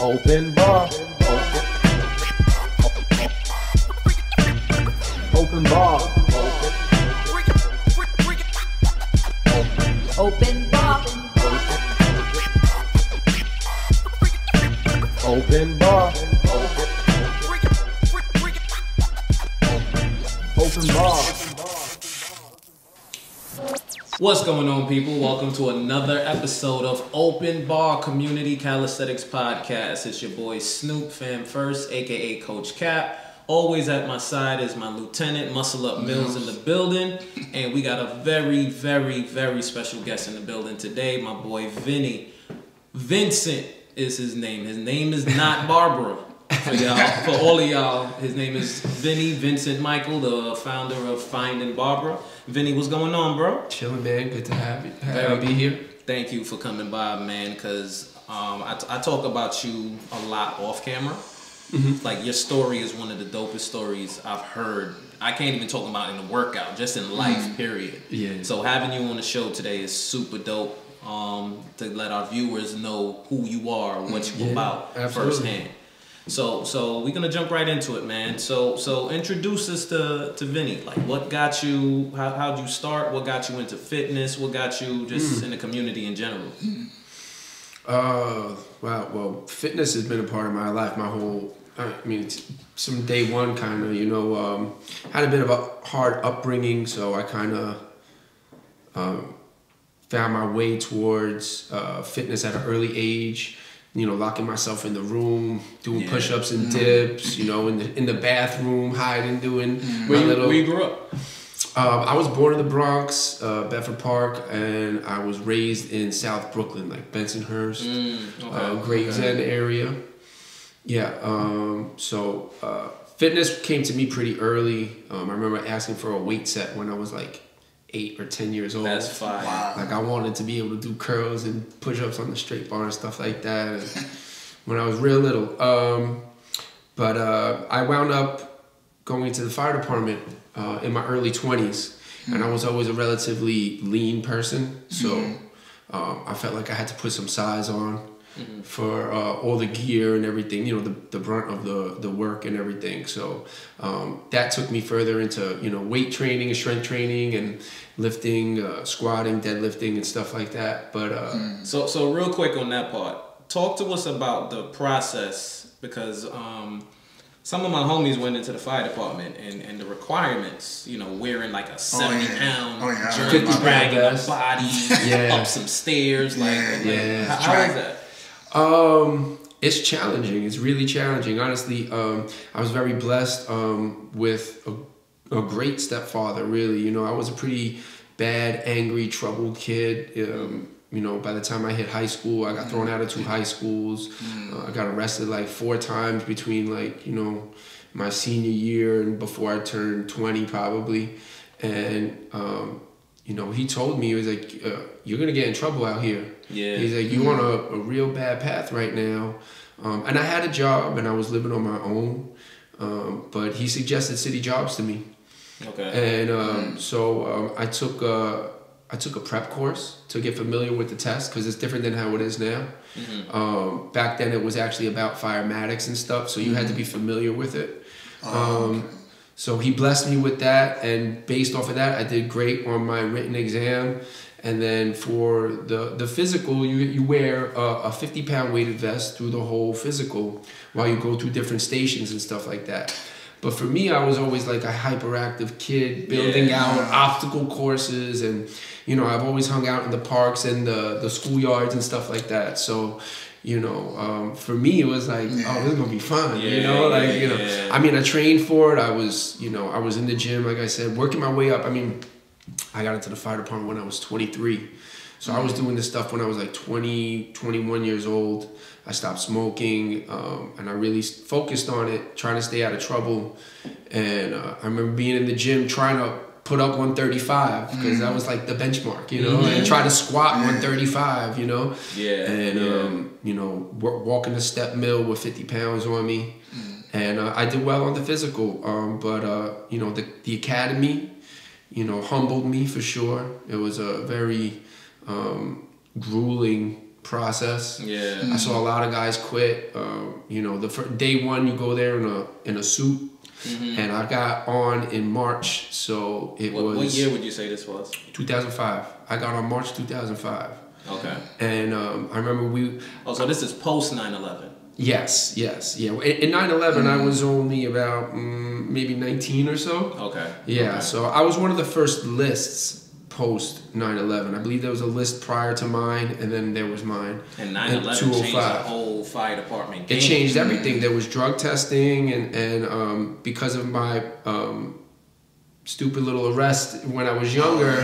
Open bar. Open bar. Open bar. Open bar. Open bar. What's going on, people? Welcome to another episode of Open Bar Community Calisthenics Podcast. It's your boy Snoop, Fam First, aka Coach Cap. Always at my side is my lieutenant, Muscle Up Millz in the building. And we got a very, very, very special guest in the building today, my boy Vinny. Vincent is his name. His name is not BarBara. For y'all, for all of y'all, his name is Vinny Vincent Michael, the founder of FindingBarBara. Vinny, what's going on, bro? Chilling, man. Good to have you. Be here. Thank you for coming by, man. Because I talk about you a lot off camera. Mm-hmm. Like, your story is one of the dopest stories I've heard. I can't even talk about in a workout, just in life, period. Yeah. So having you on the show today is super dope. To let our viewers know who you are, what you're about firsthand. So we're gonna jump right into it, man. So introduce us to Vinny. Like, what got you? How'd you start? What got you into fitness? What got you just in the community in general? Wow. Well, fitness has been a part of my life. My whole, from day one, kind of. You know, had a bit of a hard upbringing, so I kind of found my way towards fitness at an early age. You know, locking myself in the room, doing push-ups and dips. You know, in the bathroom, hiding, doing. Where you grew up? I was born in the Bronx, Bedford Park, and I was raised in South Brooklyn, like Bensonhurst, Gravesend area. Yeah. So fitness came to me pretty early. I remember asking for a weight set when I was like 8 or 10 years old. That's fine. Wow. Like, I wanted to be able to do curls and push-ups on the straight bar and stuff like that when I was real little. But I wound up going to the fire department in my early 20s. And I was always a relatively lean person. So I felt like I had to put some size on for all the gear and everything, you know, the brunt of the work and everything. So that took me further into, you know, weight training and strength training and lifting, squatting, deadlifting and stuff like that. But so real quick on that part, talk to us about the process, because some of my homies went into the fire department and the requirements, you know, wearing like a 70-pound joint, dragging a body up some stairs, like how is that? It's challenging. It's really challenging. Honestly, I was very blessed with a great stepfather, really. You know, I was a pretty bad, angry, troubled kid. You know, by the time I hit high school, I got thrown out of 2 high schools. I got arrested like 4 times between, like, you know, my senior year and before I turned 20 probably. And, you know, he told me, he was like, you're going to get in trouble out here. Yeah. He's like, you're on a real bad path right now. And I had a job and I was living on my own. But he suggested city jobs to me. Okay. And so I took a prep course to get familiar with the test, because it's different than how it is now. Back then it was actually about firematics and stuff, so you had to be familiar with it. So he blessed me with that, and based off of that, I did great on my written exam. And then for the physical, you wear a 50-pound weighted vest through the whole physical while you go through different stations and stuff like that. But for me, I was always like a hyperactive kid, building out obstacle courses, and, you know, I've always hung out in the parks and the schoolyards and stuff like that. So, you know, for me, it was like, oh, this is gonna be fun. You know, like, you know, I mean, I trained for it. I was, you know, I was in the gym, like I said, working my way up. I mean, I got into the fire department when I was 23. So I was doing this stuff when I was like 20, 21 years old. I stopped smoking, and I really focused on it, trying to stay out of trouble. And I remember being in the gym trying to put up 135, because that was like the benchmark, you know, and try to squat 135, you know. And, you know, walking the step mill with 50 pounds on me. And I did well on the physical, but, you know, the academy, you know, humbled me for sure. It was a very grueling process. Yeah. I saw a lot of guys quit. You know, day one you go there in a suit, and I got on in March, so it was. What year would you say this was? 2005. I got on March 2005. Okay. And I remember so this is post 9/11. Yes, yeah. In 9/11, I was only about maybe 19 or so. Okay. Yeah, okay. so I was one of the first lists post 9/11. I believe there was a list prior to mine, and then there was mine. And 9/11 changed the whole fire department game. It changed everything. There was drug testing, and because of my stupid little arrest when I was younger,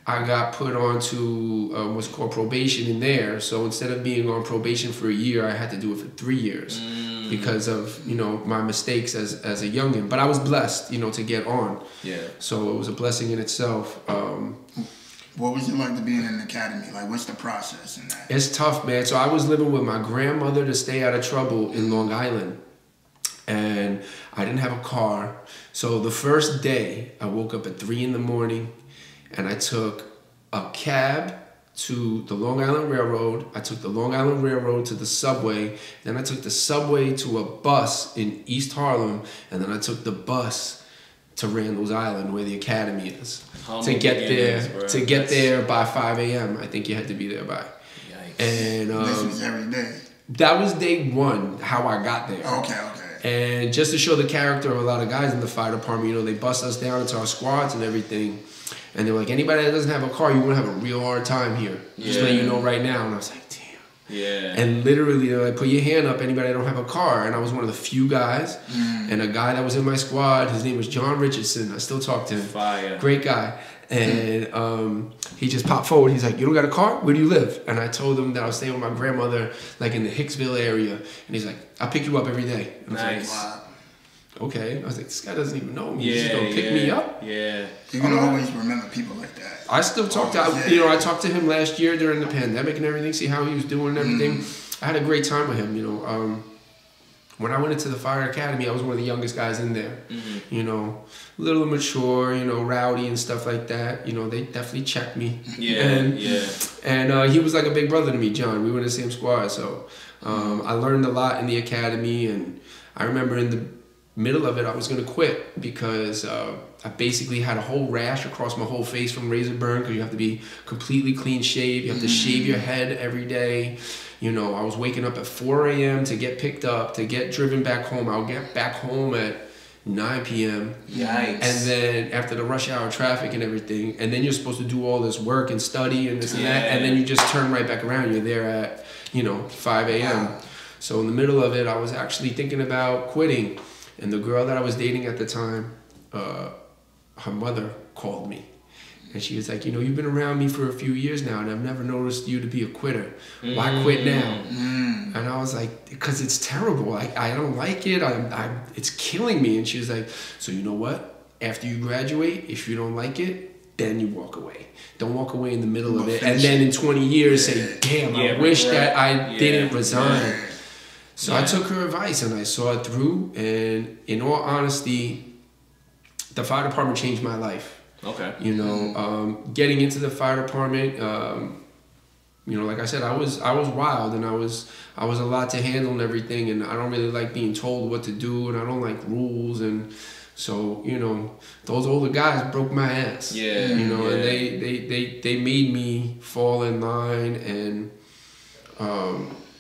I got put onto what's called probation in there. So instead of being on probation for a year, I had to do it for 3 years because of, you know, my mistakes as a youngin'. But I was blessed, you know, to get on. Yeah. So it was a blessing in itself. What was it like to be in an academy? Like, what's the process in that? It's tough, man. So I was living with my grandmother to stay out of trouble in Long Island. And I didn't have a car. So the first day, I woke up at 3 in the morning. And I took a cab to the Long Island Railroad. I took the Long Island Railroad to the subway. Then I took the subway to a bus in East Harlem. And then I took the bus to Randall's Island, where the academy is. To get there by 5 a.m. I think you had to be there by. Yikes. And this was every day? That was day one, how I got there. Okay. And just to show the character of a lot of guys in the fire department, you know, they bust us down into our squads and everything. And they're like, anybody that doesn't have a car, you're going to have a real hard time here. Just letting you know right now. And I was like, damn. Yeah. And literally, they're like, put your hand up, anybody that don't have a car. And I was one of the few guys. And a guy that was in my squad, his name was John Richardson. I still talk to him. Fire. Great guy. And he just popped forward. He's like, you don't got a car? Where do you live? And I told him that I was staying with my grandmother, like in the Hicksville area. And he's like, I'll pick you up every day. And I was like, wow. Okay. I was like, this guy doesn't even know me. He's just going to pick me up? Yeah. You're going to always remember people like that. I still talk to, you know, I talked to him last year during the pandemic and everything, see how he was doing and everything. I had a great time with him, you know. When I went into the fire academy, I was one of the youngest guys in there. You know, a little immature, you know, rowdy and stuff like that. You know, they definitely checked me. And he was like a big brother to me, John. We were in the same squad, so I learned a lot in the academy. And I remember in the middle of it, I was going to quit because I basically had a whole rash across my whole face from razor burn, because you have to be completely clean shaved. You have to shave your head every day. You know, I was waking up at 4 a.m. to get picked up, to get driven back home. I'll get back home at 9 p.m. Yikes. And then after the rush hour traffic and everything, and then you're supposed to do all this work and study and this and that, and then you just turn right back around. You're there at, you know, 5 a.m. So in the middle of it, I was actually thinking about quitting. And the girl that I was dating at the time, her mother called me. And she was like, you know, you've been around me for a few years now, and I've never noticed you to be a quitter. Why quit now? And I was like, because it's terrible. I don't like it. It's killing me. And she was like, so you know what? After you graduate, if you don't like it, then you walk away. Don't walk away in the middle of it. And then in 20 years say, damn, I wish that I didn't resign. So I took her advice and I saw it through. And in all honesty, the fire department changed my life. Okay. You know, getting into the fire department, you know, like I said, I was wild, and I was a lot to handle and everything, and I don't really like being told what to do, and I don't like rules, and so, you know, those older guys broke my ass. Yeah. You know, and they made me fall in line, and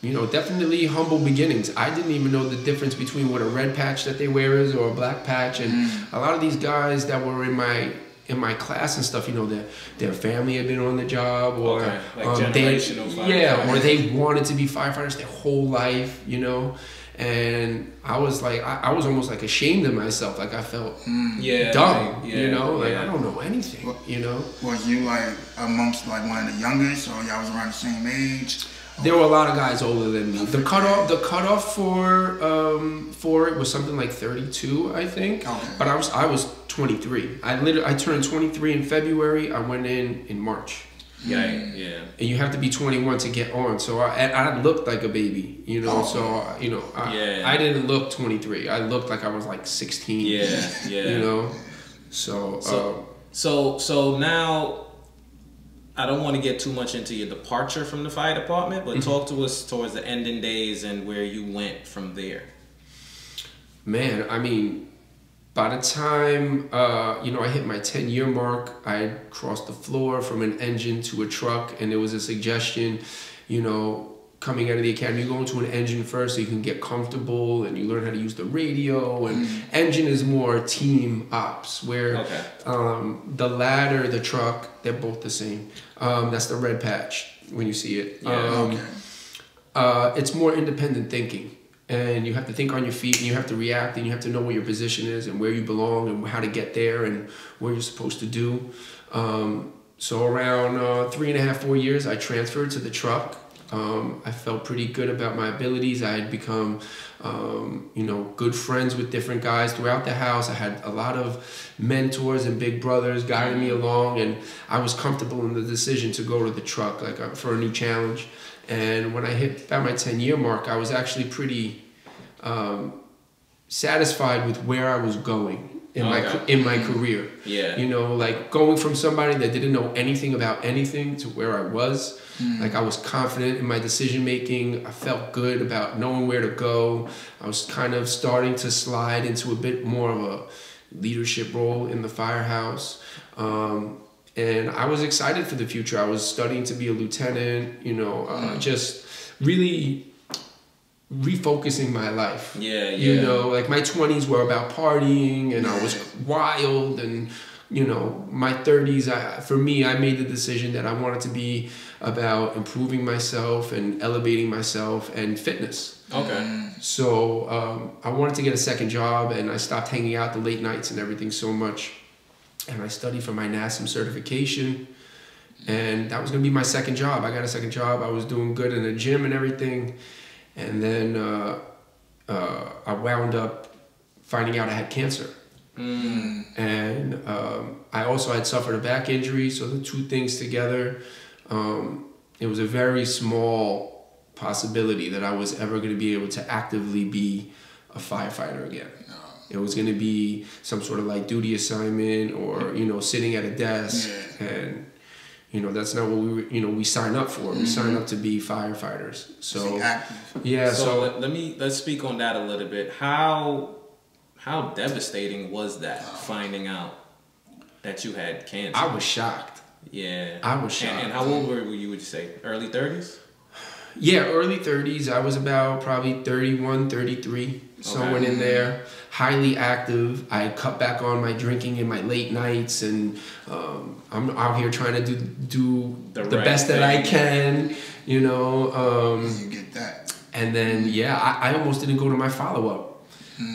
you know, definitely humble beginnings. I didn't even know the difference between what a red patch that they wear is or a black patch, and a lot of these guys that were in my class and stuff, you know, their family had been on the job, or like generational firefighters. or they wanted to be firefighters their whole life, you know. And I was like, I was almost like ashamed of myself. Like I felt dumb, you know, like I don't know anything, you know. Was you like amongst like one of the youngest, or y'all was around the same age? There were a lot of guys older than me. The cutoff for it was something like 32, I think. Okay. But I was 23. I turned 23 in February. I went in March. Yeah. And you have to be 21 to get on. So I looked like a baby, you know. So you know, I didn't look 23. I looked like I was like 16. Yeah. You know. So now, I don't want to get too much into your departure from the fire department, but talk to us towards the ending days and where you went from there. Man, I mean, by the time, you know, I hit my 10-year mark, I had crossed the floor from an engine to a truck, and there was a suggestion, you know, coming out of the academy, you go into an engine first so you can get comfortable and you learn how to use the radio, and engine is more team ops, where the ladder, the truck, they're both the same. That's the red patch when you see it. It's more independent thinking, and you have to think on your feet, and you have to react, and you have to know what your position is and where you belong and how to get there and what you're supposed to do. So around 3.5, 4 years, I transferred to the truck. I felt pretty good about my abilities. I had become, you know, good friends with different guys throughout the house. I had a lot of mentors and big brothers guiding me along, and I was comfortable in the decision to go to the truck, like for a new challenge. And when I hit about my 10-year mark, I was actually pretty satisfied with where I was going in my career. Yeah. You know, like going from somebody that didn't know anything about anything to where I was. Like I was confident in my decision making. I felt good about knowing where to go. I was kind of starting to slide into a bit more of a leadership role in the firehouse. And I was excited for the future. I was studying to be a lieutenant, you know, just really refocusing my life. You know, like my 20s were about partying, and I was wild, and you know, my 30s, for me, I made the decision that I wanted to be about improving myself and elevating myself and fitness. So I wanted to get a second job, and I stopped hanging out the late nights and everything so much. And I studied for my NASM certification, and that was going to be my second job. I got a second job. I was doing good in the gym and everything. And then I wound up finding out I had cancer. And I also had suffered a back injury, so the two things together, it was a very small possibility that I was ever going to be able to actively be a firefighter again. It was going to be some sort of like duty assignment, or you know, sitting at a desk, and you know, that's not what we sign up for. We sign up to be firefighters. So yeah. So let's speak on that a little bit. How devastating was that, finding out that you had cancer? I was shocked. Yeah. I was shocked. And how old were you, would you say? Early 30s? Yeah, early 30s. I was about probably 31, 33, somewhere in there. Highly active. I cut back on my drinking in my late nights, and I'm out here trying to do the best that I can, you know. You get that. And then, yeah, I almost didn't go to my follow-up.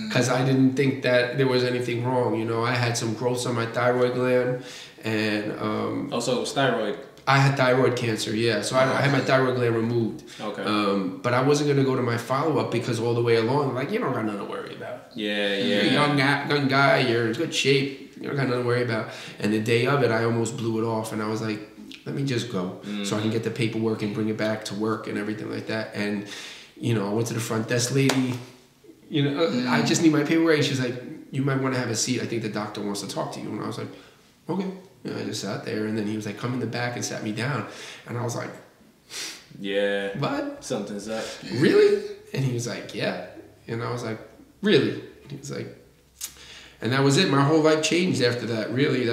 Because I didn't think that there was anything wrong. You know, I had some growths on my thyroid gland, and also it was thyroid. I had thyroid cancer, yeah. So I had my thyroid gland removed. But I wasn't gonna go to my follow-up because all the way along, like, you don't got nothing to worry about. You're a young guy, you're in good shape, you don't got nothing to worry about. And the day of it, I almost blew it off, and I was like, let me just go, so I can get the paperwork and bring it back to work and everything like that. And you know, I went to the front desk lady. You know, I just need my paperwork. She's like, you might want to have a seat. I think the doctor wants to talk to you. And I was like, okay. And I just sat there. And then he was like, come in the back, and sat me down. And I was like, yeah. What? Something's up. Really? And he was like, yeah. And I was like, really? And he was like, and that was it. My whole life changed after that. Really,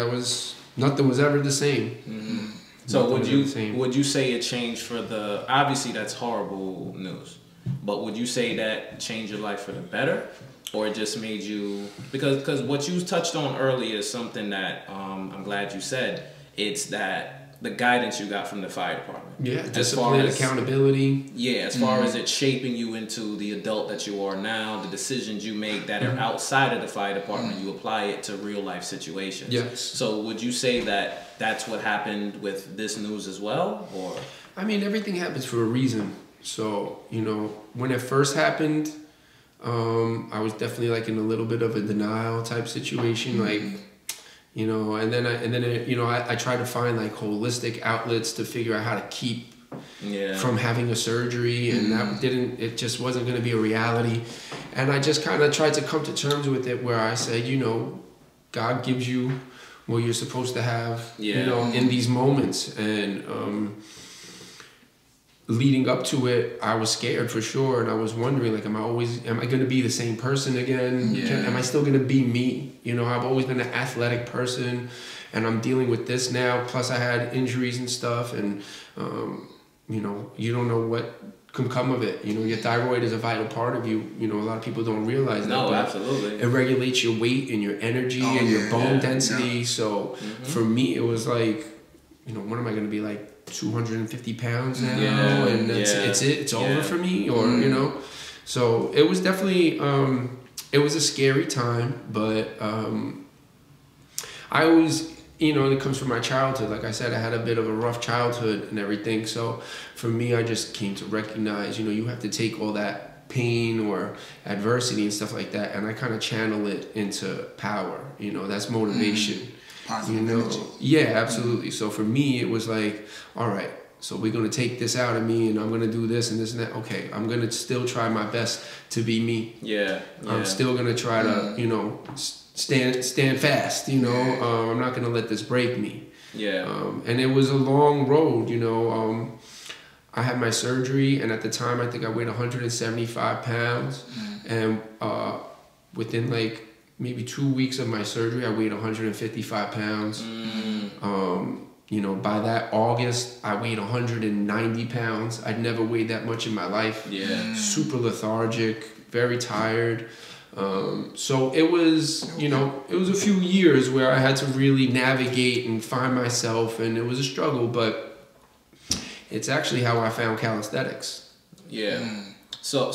nothing was ever the same. So would you say it changed for the, obviously that's horrible news, but would you say that changed your life for the better, or it just made you, because what you touched on earlier is something that I'm glad you said. It's that the guidance you got from the fire department. Yeah, discipline, accountability. Yeah, as far as it shaping you into the adult that you are now, the decisions you make that are outside of the fire department, you apply it to real life situations. Yes. So would you say that that's what happened with this news as well, or? I mean, everything happens for a reason. So, you know, when it first happened, I was definitely like in a little bit of a denial type situation, like, you know, and then I tried to find like holistic outlets to figure out how to keep from having a surgery, and it just wasn't going to be a reality. And I just kind of tried to come to terms with it, where I said, you know, God gives you what you're supposed to have, Yeah. you know, in these moments. And leading up to it, I was scared for sure, and I was wondering, like, am I going to be the same person again? Yeah. Am I still going to be me? You know, I've always been an athletic person, and I'm dealing with this now. Plus, I had injuries and stuff, and you know, you don't know what can come of it. You know, your thyroid is a vital part of you. You know, a lot of people don't realize that. No, but absolutely. it regulates your weight and your energy and your bone density. So for me, it was like, you know, what am I going to be, like 250 pounds now? Yeah, And that's it's over for me, or you know. So it was definitely it was a scary time, but I always, you know, and it comes from my childhood. Like I said, I had a bit of a rough childhood and everything. So for me, I just came to recognize, you know, you have to take all that pain or adversity and stuff like that, and I kind of channel it into power. You know, that's motivation. Positive You know, energy. yeah, absolutely. So for me, it was like, all right, so we're gonna take this out of me, and I'm gonna do this and this and that. Okay, I'm gonna still try my best to be me. Yeah. I'm still gonna try to, you know, stand fast. You know, I'm not gonna let this break me. Yeah. And it was a long road. You know, I had my surgery, and at the time, I think I weighed 175 pounds, and within like maybe 2 weeks of my surgery, I weighed 155 pounds. You know, by that August, I weighed 190 pounds. I'd never weighed that much in my life. Yeah. Super lethargic, very tired. So it was, you know, it was a few years where I had to really navigate and find myself, and it was a struggle, but it's actually how I found calisthenics. Yeah. So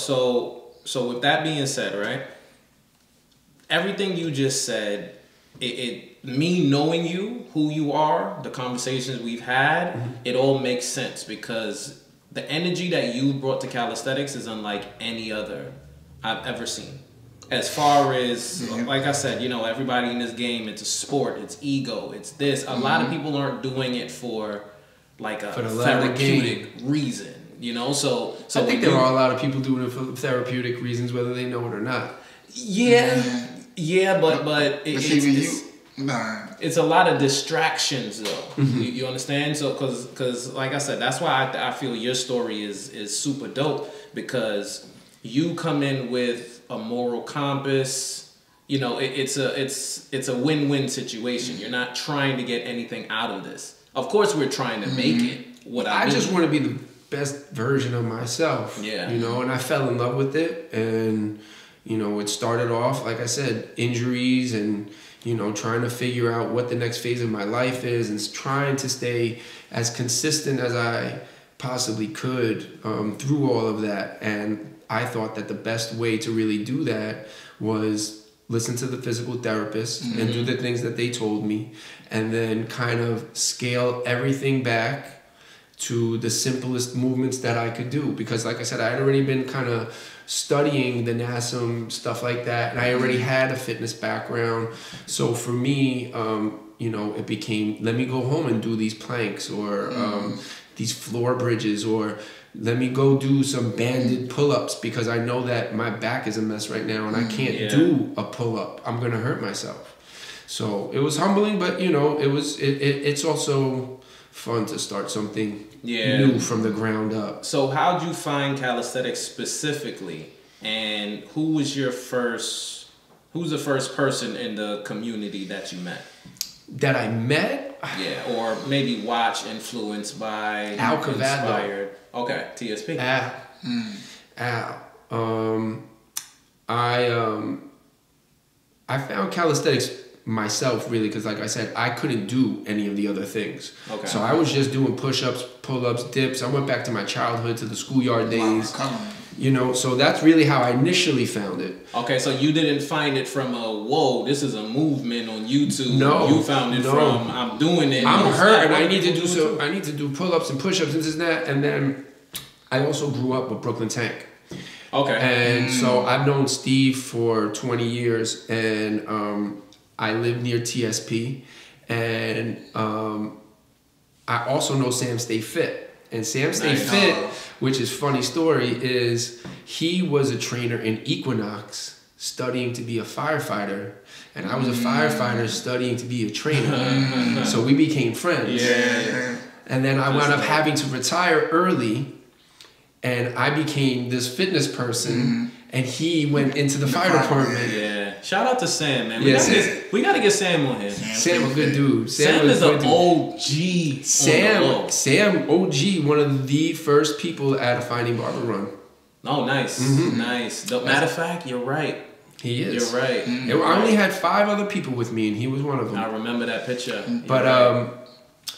with that being said, right? Everything you just said, me knowing you, who you are, the conversations we've had, it all makes sense, because the energy that you brought to calisthenics is unlike any other I've ever seen. As far as, like I said, you know, everybody in this game, it's a sport, it's ego, it's this. A lot of people aren't doing it for like a therapeutic reason, you know? So I think there are a lot of people doing it for therapeutic reasons, whether they know it or not. Yeah, but it's a lot of distractions, though. You understand? So, because like I said, that's why I feel your story is super dope, because you come in with a moral compass. You know, it's a win-win situation. You're not trying to get anything out of this. Of course, we're trying to make it. I just want to be the best version of myself. Yeah. You know, and I fell in love with it, and you know, it started off, like I said, injuries, and you know, trying to figure out what the next phase of my life is, and trying to stay as consistent as I possibly could through all of that. And I thought that the best way to really do that was listen to the physical therapist and do the things that they told me, and then kind of scale everything back to the simplest movements that I could do. Because like I said, I had already been kind of studying the NASM, stuff like that, and I already had a fitness background. So for me, you know, it became, let me go home and do these planks, or these floor bridges, or let me go do some banded pull-ups, because I know that my back is a mess right now and I can't do a pull-up. I'm gonna hurt myself. So it was humbling, but you know, it's also fun to start something new from the ground up. So how'd you find calisthenics specifically, and who's the first person in the community that you met? That I met? Yeah, or maybe watch, influenced by, Al Cavado. inspired. Okay, TSP. I found calisthenics myself, really, because like I said, I couldn't do any of the other things. Okay. So I was just doing push-ups, pull-ups, dips. I went back to my childhood, to the schoolyard days. You know, so that's really how I initially found it. Okay, so you didn't find it from whoa, this is a movement on YouTube. No. You found it from, I'm doing it. I'm hurt, and I need to do pull-ups and push-ups and this and that. And then I also grew up with Brooklyn Tank. Okay. And so I've known Steve for 20 years, and I live near TSP, and I also know Sam Stay Fit. And Sam Stay Fit, which is funny story, is he was a trainer in Equinox. studying to be a firefighter, and I was a firefighter studying to be a trainer. So we became friends. Yeah. And then I wound up having to retire early, and I became this fitness person, and he went into the fire department. Yeah. Shout out to Sam, man. Yeah, We gotta get Sam on here. Sam a good dude. Sam is an OG. Sam OG, one of the first people at a Finding BarBara run. Oh, nice. Nice. Matter of fact, you're right. He is. You're right. I only had 5 other people with me, and he was one of them. I remember that picture. But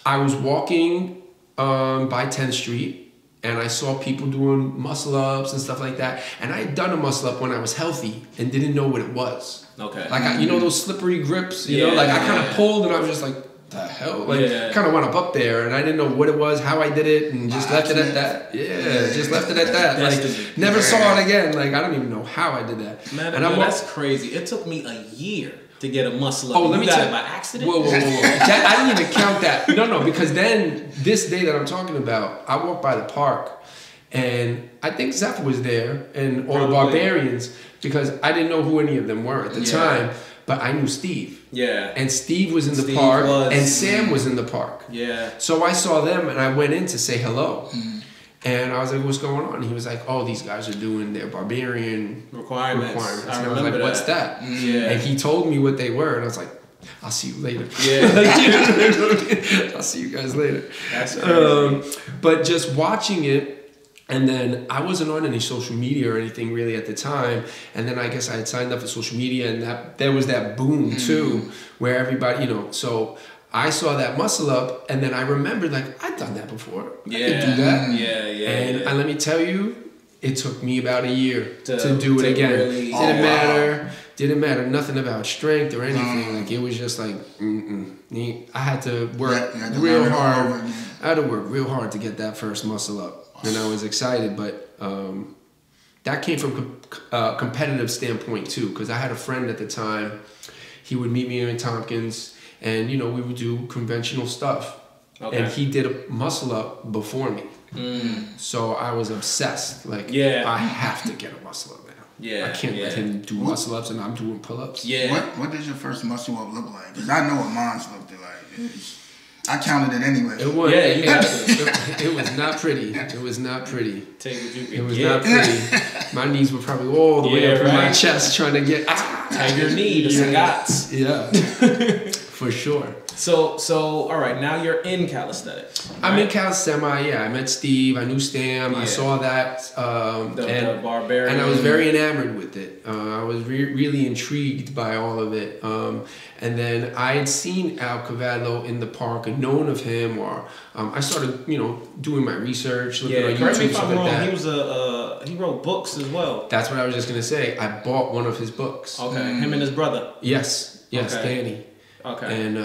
I was walking by 10th Street, and I saw people doing muscle ups and stuff like that. And I had done a muscle up when I was healthy and didn't know what it was. Okay. Like, you know those slippery grips? You know, like I kind of pulled, and I was just like, the hell? Like, kind of went up there, and I didn't know what it was, how I did it, and just left it at that. Yeah, just left it at that. Like, never saw it again. Like, I don't even know how I did that. Man, that's crazy. It took me a year to get a muscle up. Oh, let me tell you. By accident? Whoa. I didn't even count that. No, because then, this day that I'm talking about, I walked by the park, and I think Zeph was there, and all the Barbarians, because I didn't know who any of them were at the time, but I knew Steve. Yeah. And Steve was in the park, and Sam was in the park. Yeah. So I saw them, and I went in to say hello. And I was like, what's going on? And he was like, oh, these guys are doing their barbarian requirements. And I was like, what's that? Yeah. And he told me what they were, and I was like, I'll see you later. Yeah. I'll see you guys later. That's crazy. But just watching it, and then I wasn't on any social media or anything really at the time. And then I guess I had signed up for social media, and there was that boom too, where everybody, you know, so I saw that muscle up, and then I remembered, like, I'd done that before. I could do that. And let me tell you, it took me about a year to do it again. Really, Didn't matter nothing about strength or anything. Like, it was just like, I had to work real hard. I had to work real hard to get that first muscle up. And I was excited, but that came from a competitive standpoint too, because I had a friend at the time. He would meet me in Tompkins, and you know, we would do conventional stuff. And he did a muscle up before me. So I was obsessed. Like, I have to get a muscle up now. I can't let him do muscle ups and I'm doing pull ups. What did your first muscle up look like? Because I know what mine's looked like. I counted it anyway. It was. It was not pretty. It was not pretty. Take what you can It was not pretty. My knees were probably all the way up in my chest trying to get. Take your knee, the sagats. Yeah, for sure. So, all right. Now you're in calisthenics. Right? I'm in calisthenics. I met Steve. I knew Stam. I saw that. The Barbarian. And I was very enamored with it. I was really intrigued by all of it. And then I had seen Al Cavallo in the park and known of him, or I started, you know, doing my research, looking on YouTube, stuff like that. He was he wrote books as well. That's what I was just gonna say. I bought one of his books. Okay, him and his brother. Yes, Danny. Okay. And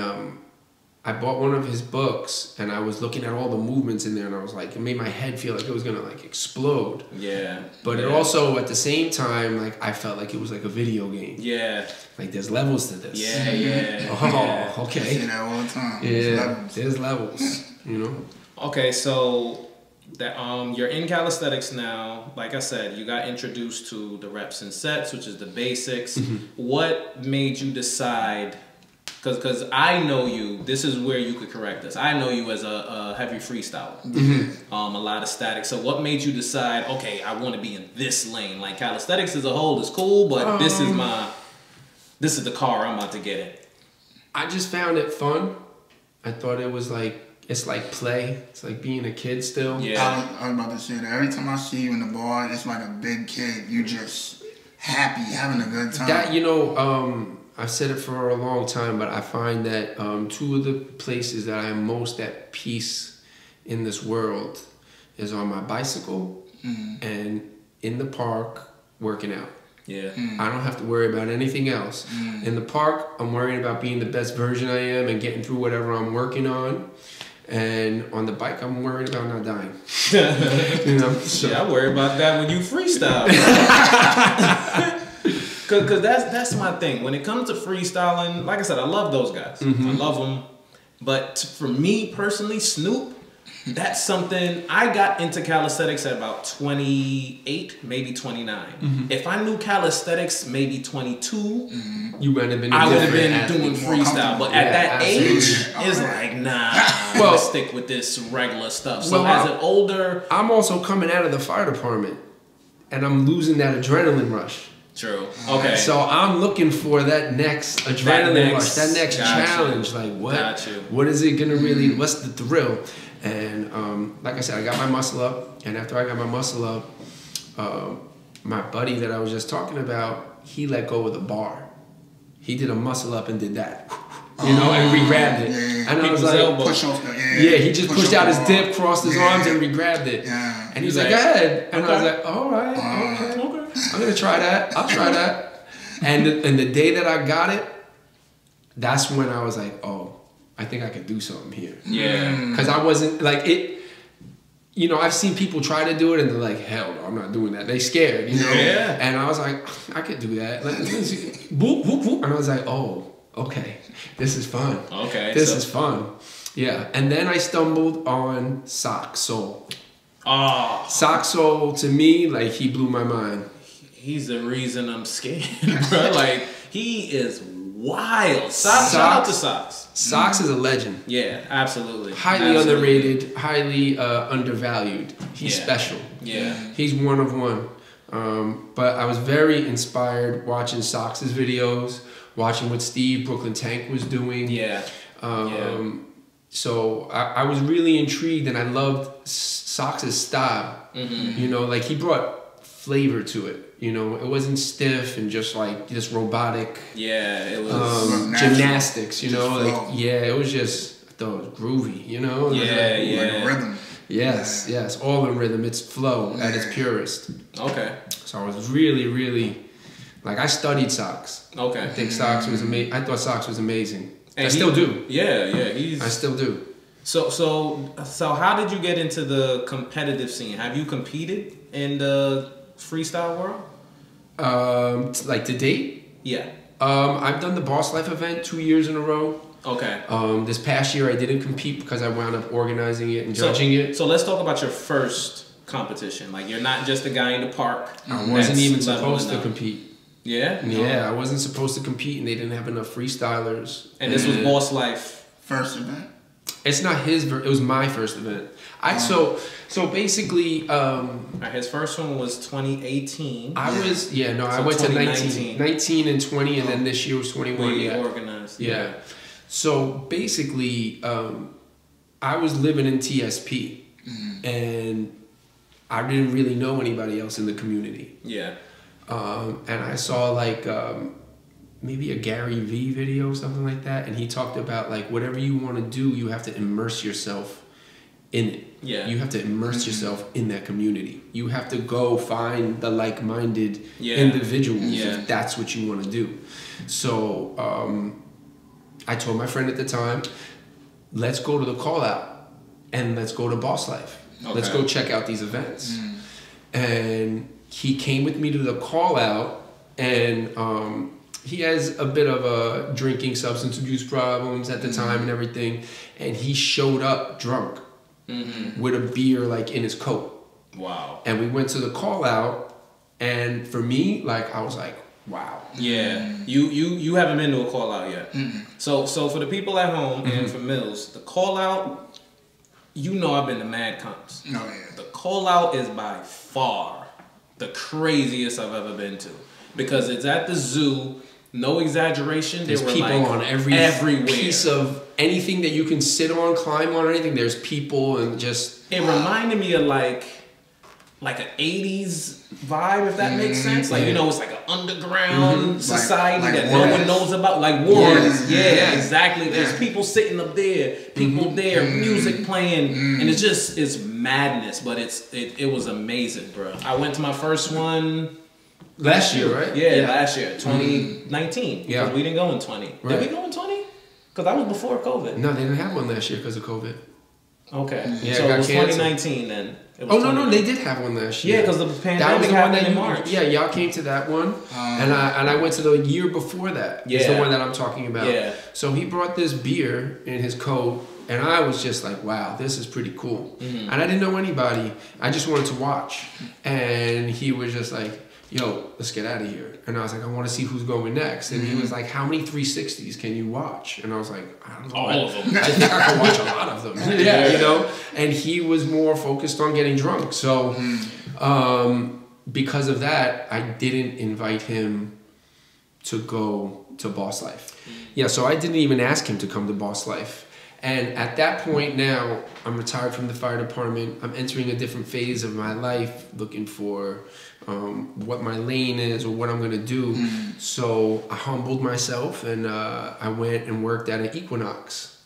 I bought one of his books, and I was looking at all the movements in there, and I was like, it made my head feel like it was gonna like explode. Yeah. But it also, at the same time, like I felt like it was like a video game. Yeah. Like there's levels to this. Yeah. Oh, okay. I say that all the time. Yeah. There's levels. You know. Okay, so that you're in calisthenics now. Like I said, you got introduced to the reps and sets, which is the basics. What made you decide? Because I know you, this is where you could correct us. I know you as a heavy freestyler, a lot of static. So what made you decide, okay, I want to be in this lane? Like calisthenics as a whole is cool, but this is the car I'm about to get in. I just found it fun. I thought it was like, it's like play. It's like being a kid still. Yeah. I was about to say that. Every time I see you in the bar, it's like a big kid. You just happy, having a good time. That, you know, I've said it for a long time, but I find that two of the places that I am most at peace in this world is on my bicycle and in the park working out. Yeah. I don't have to worry about anything else. In the park, I'm worrying about being the best version I am and getting through whatever I'm working on. And on the bike, I'm worried about not dying. You know? So. Yeah, I worry about that when you freestyle. Cause that's my thing. When it comes to freestyling, like I said, I love those guys. I love them. But for me personally, Snoop, That's something I got into calisthenics at about 28, maybe 29. If I knew calisthenics maybe 22, you would have been. I would have been doing more freestyle. But at that absolutely. age, it's like, nah, I'm gonna stick with this regular stuff. So as an older, I'm also coming out of the fire department, and I'm losing that adrenaline rush. True. Okay. So I'm looking for that next adrenaline rush, that next challenge. Like what is it gonna really? What's the thrill? And like I said, I got my muscle up, and after I got my muscle up, my buddy that I was just talking about, he let go of the bar. He did a muscle up and did that, you know, and re-grabbed it. And I was like, push off the, he just pushed out his dip, crossed his arms, and re-grabbed it. And he was like, go ahead. And I was like, all right, okay. I'm gonna try that. I'll try that. And the day that I got it, that's when I was like, oh, I think I could do something here. Yeah. Because I wasn't like it. You know, I've seen people try to do it and they're like, hell no, I'm not doing that. They scared, you know? Yeah. And I was like, I could do that. Like, boop, boop, boop. And I was like, oh, okay, this is fun. Okay. This is fun. Yeah. And then I stumbled on Sock Soul. Oh. Sock Soul, to me, like, he blew my mind. He's the reason I'm scared, bro. Like, he is wild. Shout out to Socks. Socks is a legend. Yeah, absolutely. Highly underrated, highly undervalued. He's special. Yeah. He's one of one. But I was very inspired watching Socks' videos, watching what Steve Brooklyn Tank was doing. Yeah. So I was really intrigued, and I loved Socks' style. You know, like he brought flavor to it. You know, it wasn't stiff and just like this robotic. Yeah, it was gymnastics. You know, like it was just, I thought it was groovy. You know, like rhythm. Yes, yes, all in rhythm. It's flow at its purest. Okay. So I was really, really, like, I studied Socks. Okay. I think Socks was amazing. I thought Socks was amazing. And I still do. Yeah, I still do. So how did you get into the competitive scene? Have you competed in the freestyle world? Like to date? Yeah. I've done the Boss Life event 2 years in a row. Okay. This past year I didn't compete because I wound up organizing it and judging it. So let's talk about your first competition. Like, you're not just a guy in the park. I wasn't even supposed to compete. Yeah? Yeah, I wasn't supposed to compete, and they didn't have enough freestylers. And this was Boss Life first event? It's not his. It was my first event. So basically, his first one was 2018. I went to 19 and 20, and then this year was 21. Organized. Yeah. So basically, I was living in TSP, and I didn't really know anybody else in the community. Yeah. And I saw like maybe a Gary V video, something like that, and he talked about like whatever you want to do, you have to immerse yourself in it. Yeah. You have to immerse yourself in that community. You have to go find the like-minded individuals if that's what you want to do. So I told my friend at the time, let's go to the call out and let's go to Boss Life. Okay. Let's go check out these events. And he came with me to the call out, and he has a bit of a drinking substance abuse problems at the time and everything, and he showed up drunk with a beer like in his coat. Wow. And we went to the call out, and for me, like, I was like, wow. Yeah. You haven't been to a call out yet. So for the people at home and for Millz, the call out, you know, I've been to mad comps. Oh yeah. The call out is by far the craziest I've ever been to, because it's at the zoo. No exaggeration. There's people like on everywhere. Piece of anything that you can sit on, climb on, or anything. There's people, and just it reminded me of like an 80s vibe, if that makes sense. Like, you know, it's like an underground society like that no one knows about, like Warriors. Yeah, exactly. There's people sitting up there, people there, music playing, and it's madness. But it was amazing, bro. I went to my first one. Last year, right? Yeah, last year, 2019. Yeah. Because we didn't go in 20. Right. Did we go in 20? Because that was before COVID. No, they didn't have one last year because of COVID. Okay. Yeah, so it was 2019 then. No, they did have one last year. Yeah, because the pandemic happened in March. Yeah, y'all came to that one, and I went to the year before that. Yeah. It's the one that I'm talking about. Yeah. So he brought this beer in his coat, And I was just like, wow, this is pretty cool. And I didn't know anybody. I just wanted to watch. And he was just like, yo, let's get out of here. And I was like, I want to see who's going next. And he was like, how many 360s can you watch? And I was like, I don't know. All of them. I think I can watch a lot of them. Yeah, you know? And he was more focused on getting drunk. So because of that, I didn't invite him to go to Boss Life. Yeah, so I didn't even ask him to come to Boss Life. And at that point now, I'm retired from the fire department. I'm entering a different phase of my life, looking for what my lane is or what I'm going to do. So I humbled myself, and I went and worked at an Equinox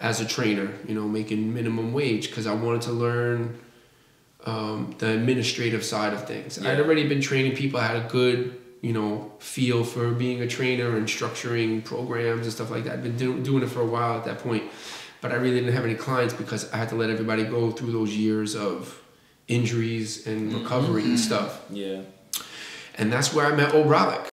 as a trainer, you know, making minimum wage because I wanted to learn the administrative side of things. I'd already been training people. I had a good, you know, feel for being a trainer and structuring programs and stuff like that. I'd been doing it for a while at that point, but I really didn't have any clients because I had to let everybody go through those years of injuries and recovery and stuff. Yeah. And that's where I met O'Brolic.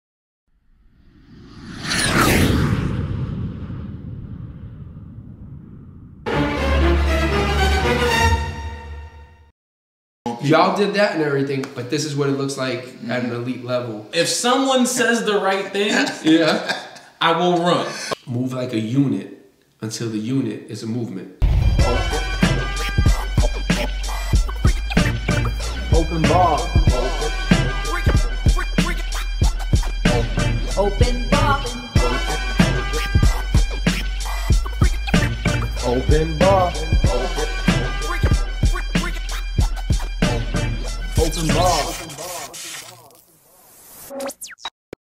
Y'all did that and everything, but this is what it looks like at an elite level. If someone says the right thing, I will run. Move like a unit until the unit is a movement. Open bar. Open bar. Open bar.